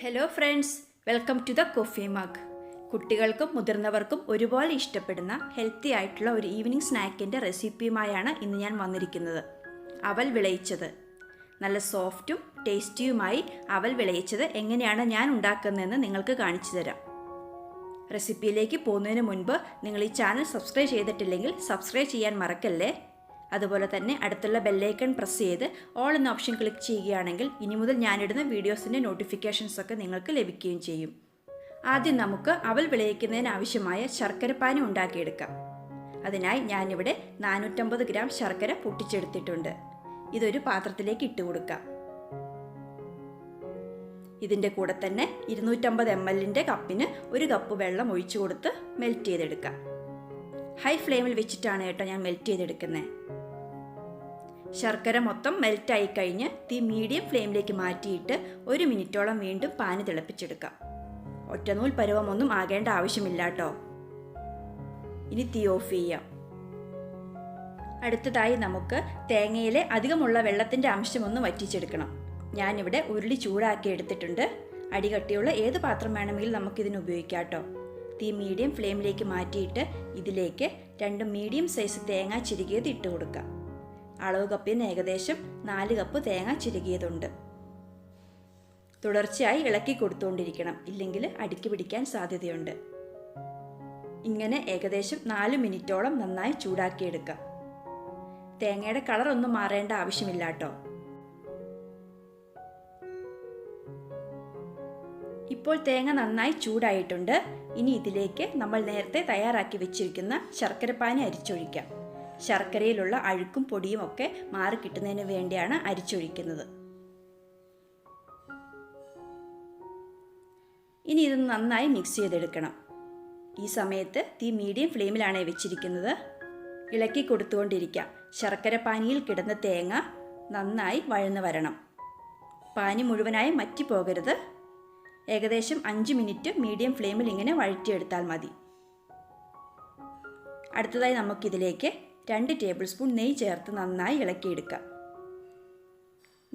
Hello friends, welcome to the coffee mug. കുട്ടികൾക്കും മുതിർന്നവർക്കും ഒരുപോലെ ഇഷ്ടപ്പെടുന്ന ഹെൽത്തി ആയിട്ടുള്ള ഒരു ഈവനിങ് സ്നാക്കിൻ്റെ റെസിപ്പിയുമായാണ് ഇന്ന് ഞാൻ വന്നിരിക്കുന്നത്. അവൽ വിളയിച്ചത്. നല്ല സോഫ്റ്റും ടേസ്റ്റിയുമായി അവൽ വിളയിച്ചത് എങ്ങനെയാണ് ഞാൻ ഉണ്ടാക്കുന്നതെന്ന് നിങ്ങൾക്ക് കാണിച്ചു തരാം. റെസിപ്പിയിലേക്ക് പോകുന്നതിന് മുൻപ് നിങ്ങൾ ഈ ചാനൽ സബ്സ്ക്രൈബ് ചെയ്തിട്ടില്ലെങ്കിൽ സബ്സ്ക്രൈബ് ചെയ്യാൻ മറക്കല്ലേ. അതുപോലെ തന്നെ അടുത്തുള്ള ബെല്ലൈക്കൺ പ്രസ് ചെയ്ത് ഓൾ എന്ന ഓപ്ഷൻ ക്ലിക്ക് ചെയ്യുകയാണെങ്കിൽ ഇനി മുതൽ ഞാനിടുന്ന വീഡിയോസിൻ്റെ നോട്ടിഫിക്കേഷൻസൊക്കെ നിങ്ങൾക്ക് ലഭിക്കുകയും ചെയ്യും. ആദ്യം നമുക്ക് അവൽ വിളയിക്കുന്നതിന് ആവശ്യമായ ശർക്കരപ്പാനി ഉണ്ടാക്കിയെടുക്കാം. അതിനായി ഞാനിവിടെ 450 ഗ്രാം ശർക്കര പൊട്ടിച്ചെടുത്തിട്ടുണ്ട്. ഇതൊരു പാത്രത്തിലേക്ക് ഇട്ട് കൊടുക്കാം. ഇതിൻ്റെ കൂടെ തന്നെ 250 ml കപ്പിന് 1 കപ്പ് വെള്ളം ഒഴിച്ചു കൊടുത്ത് മെൽറ്റ് ചെയ്തെടുക്കാം. ഹൈ ഫ്ലെയിമിൽ വെച്ചിട്ടാണ് കേട്ടോ ഞാൻ മെൽറ്റ് ചെയ്തെടുക്കുന്നത്. ശർക്കര മൊത്തം മെൽറ്റായി കഴിഞ്ഞ് തീ മീഡിയം ഫ്ലെയിമിലേക്ക് മാറ്റിയിട്ട് 1 മിനിറ്റോളം വീണ്ടും പാനി തിളപ്പിച്ചെടുക്കാം. ഒറ്റനൂൽ പരുവമൊന്നും ആകേണ്ട ആവശ്യമില്ല കേട്ടോ. ഇനി തീ ഓഫ് ചെയ്യാം. അടുത്തതായി നമുക്ക് തേങ്ങയിലെ അധികമുള്ള വെള്ളത്തിൻ്റെ അംശമൊന്ന് വറ്റിച്ചെടുക്കണം. ഞാനിവിടെ ഉരുളി ചൂടാക്കി എടുത്തിട്ടുണ്ട്. അടികട്ടിയുള്ള ഏത് പാത്രം വേണമെങ്കിലും നമുക്കിതിന് ഉപയോഗിക്കാം കേട്ടോ. തീ മീഡിയം ഫ്ലെയിമിലേക്ക് മാറ്റിയിട്ട് ഇതിലേക്ക് 2 മീഡിയം സൈസ് തേങ്ങ ചിരുകിയത് ഇട്ട് കൊടുക്കാം. അളവ് കപ്പിന് ഏകദേശം 4 കപ്പ് തേങ്ങ ചിരുകിയതുണ്ട്. തുടർച്ചയായി ഇളക്കി കൊടുത്തുകൊണ്ടിരിക്കണം, ഇല്ലെങ്കിൽ അടിക്ക് പിടിക്കാൻ സാധ്യതയുണ്ട്. ഇങ്ങനെ ഏകദേശം 4 മിനിറ്റോളം നന്നായി ചൂടാക്കിയെടുക്കാം. തേങ്ങയുടെ കളർ ഒന്നും മാറേണ്ട ആവശ്യമില്ല കേട്ടോ. ഇപ്പോൾ തേങ്ങ നന്നായി ചൂടായിട്ടുണ്ട്. ഇനി ഇതിലേക്ക് നമ്മൾ നേരത്തെ തയ്യാറാക്കി വെച്ചിരിക്കുന്ന ശർക്കരപ്പാനി അരിച്ചൊഴിക്കാം. ശർക്കരയിലുള്ള അഴുക്കും പൊടിയും ഒക്കെ മാറി കിട്ടുന്നതിന് വേണ്ടിയാണ് അരിച്ചൊഴിക്കുന്നത്. ഇനി ഇത് നന്നായി മിക്സ് ചെയ്തെടുക്കണം. ഈ സമയത്ത് തീ മീഡിയം ഫ്ലെയിമിലാണ് വെച്ചിരിക്കുന്നത്. ഇളക്കി കൊടുത്തുകൊണ്ടിരിക്കാം. ശർക്കരപ്പാനിയിൽ കിടന്ന തേങ്ങ നന്നായി വഴന്നു വരണം. പാനി മുഴുവനായി മറ്റിപ്പോകരുത്. ഏകദേശം 5 മിനിറ്റ് മീഡിയം ഫ്ലെയിമിൽ ഇങ്ങനെ വഴറ്റിയെടുത്താൽ മതി. അടുത്തതായി നമുക്കിതിലേക്ക് 2 ടേബിൾ സ്പൂൺ നെയ്യ് ചേർത്ത് നന്നായി ഇളക്കിയെടുക്കാം.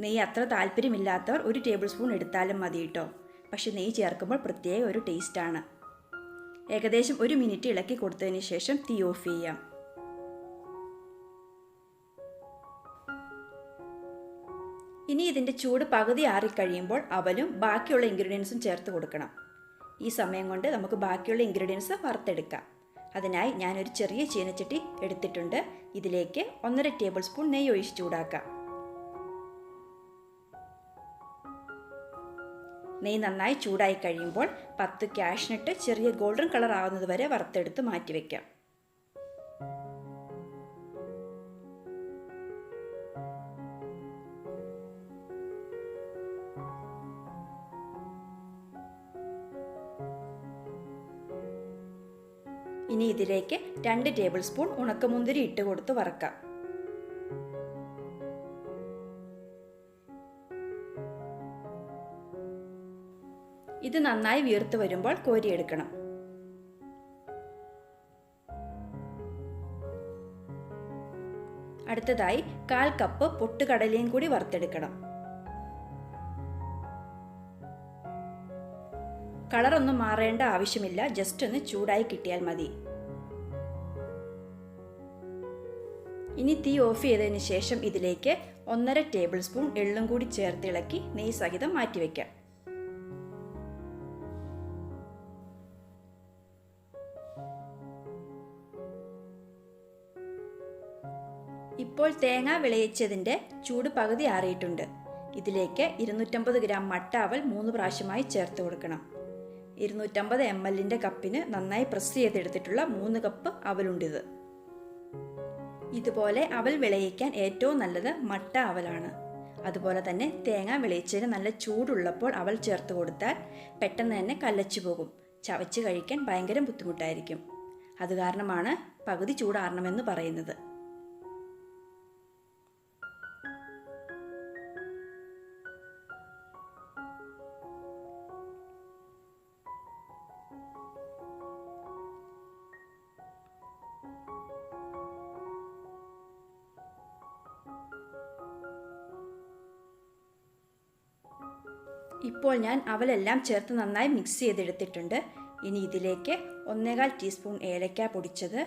നെയ്യ് അത്ര താല്പര്യമില്ലാത്തവർ 1 ടേബിൾ സ്പൂൺ എടുത്താലും മതി കേട്ടോ. പക്ഷെ നെയ്യ് ചേർക്കുമ്പോൾ പ്രത്യേക ഒരു ടേസ്റ്റാണ്. ഏകദേശം 1 മിനിറ്റ് ഇളക്കി കൊടുത്തതിന് ശേഷം തീ ഓഫ് ചെയ്യാം. ഇനി ഇതിൻ്റെ ചൂട് പകുതി ആറിക്കഴിയുമ്പോൾ അവലും ബാക്കിയുള്ള ഇൻഗ്രീഡിയൻസും ചേർത്ത് കൊടുക്കണം. ഈ സമയം കൊണ്ട് നമുക്ക് ബാക്കിയുള്ള ഇൻഗ്രീഡിയൻസ് വറുത്തെടുക്കാം. അതിനായി ഞാനൊരു ചെറിയ ചീനച്ചട്ടി എടുത്തിട്ടുണ്ട്. ഇതിലേക്ക് 1.5 ടേബിൾ സ്പൂൺ നെയ്യ് ഒഴിച്ച് ചൂടാക്കാം. നെയ്യ് നന്നായി ചൂടായി കഴിയുമ്പോൾ 10 കാഷ്നട്ട് ചെറിയ ഗോൾഡൻ കളർ ആവുന്നത് വരെ വറുത്തെടുത്ത് മാറ്റിവെക്കാം. ഇനി ഇതിലേക്ക് 2 ടേബിൾ സ്പൂൺ ഉണക്കമുന്തിരി ഇട്ട് കൊടുത്ത് വറക്കാം. ഇത് നന്നായി വീർത്ത് വരുമ്പോൾ കോരിയെടുക്കണം. അടുത്തതായി 1/4 കപ്പ് പൊട്ടുകടലയും കൂടി വറുത്തെടുക്കണം. കളറൊന്നും മാറേണ്ട ആവശ്യമില്ല, ജസ്റ്റ് ഒന്ന് ചൂടായി കിട്ടിയാൽ മതി. ഇനി തീ ഓഫ് ചെയ്തതിന് ശേഷം ഇതിലേക്ക് 1.5 ടേബിൾ സ്പൂൺ എള്ളും കൂടി ചേർത്ത് ഇളക്കി നെയ്യ് സഹിതം മാറ്റിവെക്കാം. ഇപ്പോൾ തേങ്ങ വിളയിച്ചതിൻ്റെ ചൂട് പകുതി ആറിയിട്ടുണ്ട്. ഇതിലേക്ക് 250 ഗ്രാം മട്ട അവൽ 3 പ്രാവശ്യമായി ചേർത്ത് കൊടുക്കണം. 250 ml കപ്പിന് നന്നായി പ്രസ് ചെയ്തെടുത്തിട്ടുള്ള 3 കപ്പ് അവലുണ്ടിത്. ഇതുപോലെ അവൽ വിളയിക്കാൻ ഏറ്റവും നല്ലത് മട്ട അവലാണ്. അതുപോലെ തന്നെ തേങ്ങ വിളയിച്ചതിന് നല്ല ചൂടുള്ളപ്പോൾ അവൽ ചേർത്ത് കൊടുത്താൽ പെട്ടെന്ന് തന്നെ കല്ലച്ചു പോകും. ചവച്ച് കഴിക്കാൻ ഭയങ്കര ബുദ്ധിമുട്ടായിരിക്കും. അത് കാരണമാണ് പകുതി ചൂടാറണമെന്ന് പറയുന്നത്. ഇപ്പോൾ ഞാൻ അവലെല്ലാം ചേർത്ത് നന്നായി മിക്സ് ചെയ്തെടുത്തിട്ടുണ്ട്. ഇനി ഇതിലേക്ക് 1/4 ടീസ്പൂൺ ഏലക്ക പൊടിച്ചത്,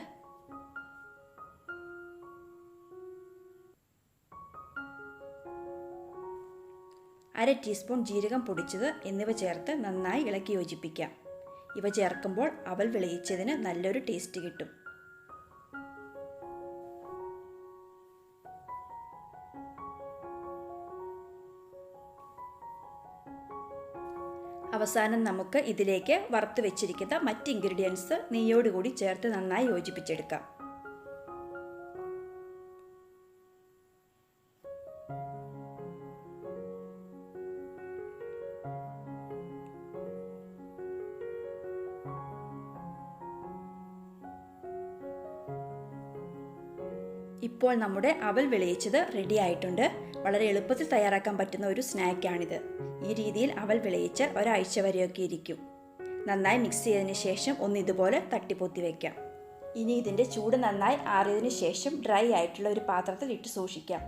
1/2 ടീസ്പൂൺ ജീരകം പൊടിച്ചത് എന്നിവ ചേർത്ത് നന്നായി ഇളക്കി യോജിപ്പിക്കാം. ഇവ ചേർക്കുമ്പോൾ അവൽ വിളയിച്ചതിന് നല്ലൊരു ടേസ്റ്റ് കിട്ടും. അവസാനം നമുക്ക് ഇതിലേക്ക് വറുത്ത് വെച്ചിരിക്കുന്ന മറ്റ് ഇൻഗ്രീഡിയൻസ് നെയ്യോടുകൂടി ചേർത്ത് നന്നായി യോജിപ്പിച്ചെടുക്കാം. ഇപ്പോൾ നമ്മുടെ അവൽ വിളയിച്ചത് റെഡി ആയിട്ടുണ്ട്. വളരെ എളുപ്പത്തിൽ തയ്യാറാക്കാൻ പറ്റുന്ന ഒരു സ്നാക്കാണിത്. ഈ രീതിയിൽ അവൽ വിളയിച്ച് ഒരാഴ്ച വരെയൊക്കെ ഇരിക്കും. നന്നായി മിക്സ് ചെയ്തതിന് ശേഷം ഒന്ന് ഇതുപോലെ തട്ടിപ്പൊത്തി വയ്ക്കാം. ഇനി ഇതിൻ്റെ ചൂട് നന്നായി ആറിയതിന് ശേഷം ഡ്രൈ ആയിട്ടുള്ള ഒരു പാത്രത്തിൽ ഇട്ട് സൂക്ഷിക്കാം.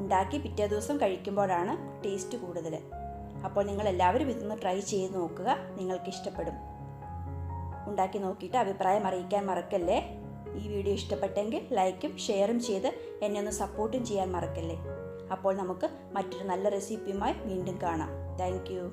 ഉണ്ടാക്കി പിറ്റേ ദിവസം കഴിക്കുമ്പോഴാണ് ടേസ്റ്റ് കൂടുതൽ. അപ്പോൾ നിങ്ങൾ എല്ലാവരും ഇതൊന്ന് ട്രൈ ചെയ്ത് നോക്കുക, നിങ്ങൾക്ക് ഇഷ്ടപ്പെടും. ഉണ്ടാക്കി നോക്കിയിട്ട് അഭിപ്രായം അറിയിക്കാൻ മറക്കല്ലേ. ഈ വീഡിയോ ഇഷ്ടപ്പെട്ടെങ്കിൽ ലൈക്കും ഷെയറും ചെയ്ത് എന്നെ ഒന്ന് സപ്പോർട്ടും ചെയ്യാൻ മറക്കല്ലേ. അപ്പോൾ നമുക്ക് മറ്റൊരു നല്ല റെസിപ്പിയുമായി വീണ്ടും കാണാം. Thank you.